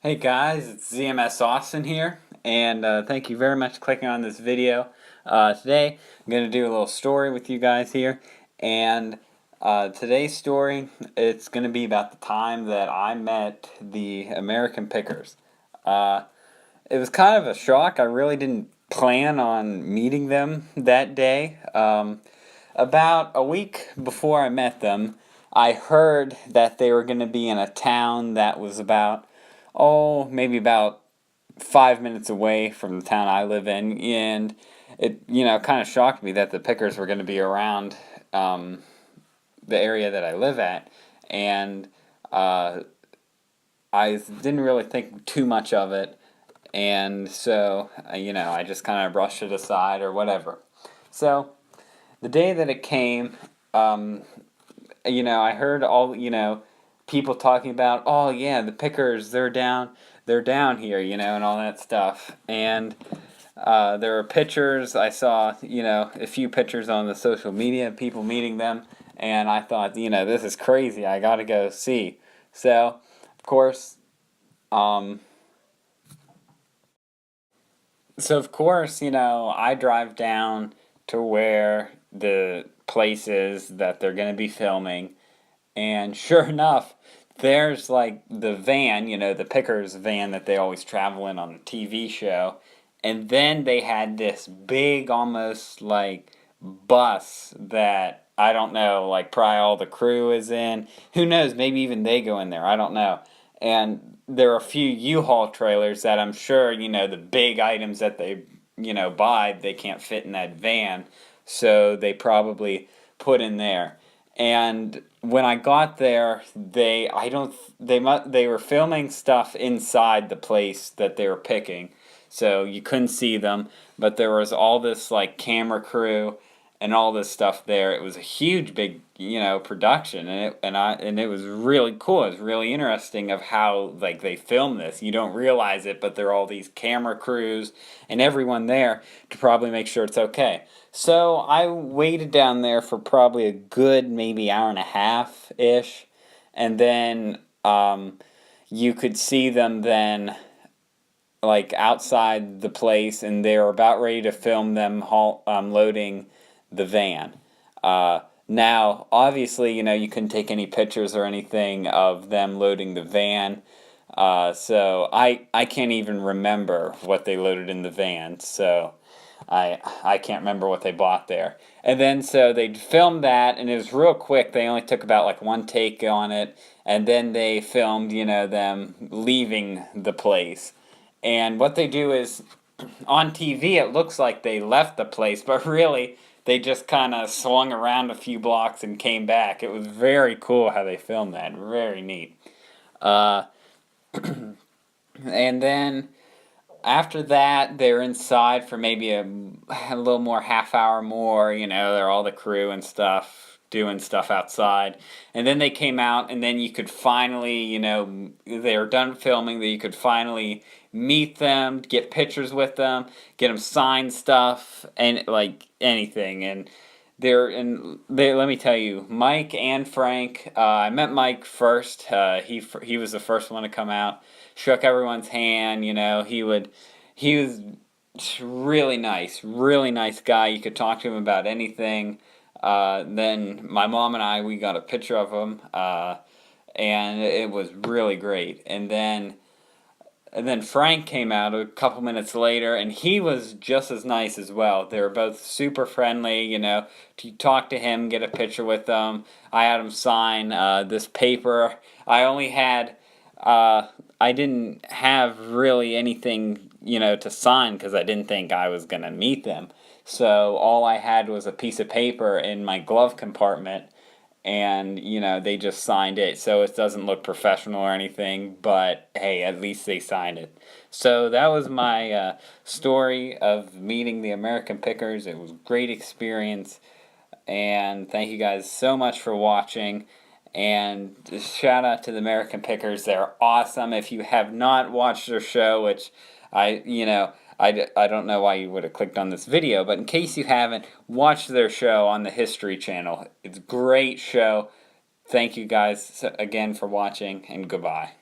Hey guys, it's ZMS Austin here, and thank you very much for clicking on this video. Today, I'm going to do a little story with you guys here, and today's story, it's going to be about the time that I met the American Pickers. It was kind of a shock. I really didn't plan on meeting them that day. About a week before I met them, I heard that they were going to be in a town that was maybe about 5 minutes away from the town I live in, and it, kind of shocked me that the Pickers were going to be around the area that I live at, and I didn't really think too much of it, and so, I just kind of brushed it aside or whatever. So, the day that it came, I heard all, people talking about, oh yeah, the Pickers, they're down here, and all that stuff. And there were pictures. I saw, a few pictures on the social media of people meeting them, and I thought, this is crazy. I got to go see. So, of course, um, I drive down to where the place is that they're going to be filming. And sure enough, there's like the van, the Pickers van that they always travel in on the TV show. And then they had this big, almost like bus that I don't know, like probably all the crew is in. Who knows? Maybe even they go in there. I don't know. And there are a few U-Haul trailers that I'm sure, the big items that they, buy, they can't fit in that van. So they probably put in there. And when I got there, they were filming stuff inside the place that they were picking, so you couldn't see them. But there was all this like camera crew and all this stuff there. It was a huge, big, production, and it was really cool. It was really interesting of how like they filmed this. You don't realize it, but there are all these camera crews and everyone there to probably make sure it's okay. So I waited down there for probably a good maybe hour and a half ish, and then you could see them then like outside the place, and they were about ready to film them loading the van. Now, obviously, you couldn't take any pictures or anything of them loading the van. So I can't even remember what they loaded in the van. So I can't remember what they bought there. And then so they filmed that, and it was real quick. They only took about like one take on it, and then they filmed, them leaving the place. And what they do is, on TV, it looks like they left the place, but really, they just kind of swung around a few blocks and came back. It was very cool how they filmed that. Very neat. Uh, and then after that, they're inside for maybe a little more half hour more. They're all the crew and stuff doing stuff outside. And then they came out, and then you could finally, they were done filming, that you could finally meet them, get pictures with them, get them signed stuff, and like anything. And let me tell you, Mike and Frank. I met Mike first. He was the first one to come out. Shook everyone's hand. He was really nice guy. You could talk to him about anything. Then my mom and I, we got a picture of him, and it was really great. And then Frank came out a couple minutes later, and he was just as nice as well. They were both super friendly, to talk to him, get a picture with them. I had him sign this paper. I didn't have really anything, to sign because I didn't think I was going to meet them. So all I had was a piece of paper in my glove compartment, and they just signed it, so it doesn't look professional or anything, but hey, at least they signed it. So that was my story of meeting the American Pickers. It was a great experience, and thank you guys so much for watching. And shout out to the American Pickers. They're awesome. If you have not watched their show, which I don't know why you would have clicked on this video, but in case you haven't, watch their show on the History Channel. It's a great show. Thank you guys again for watching, and goodbye.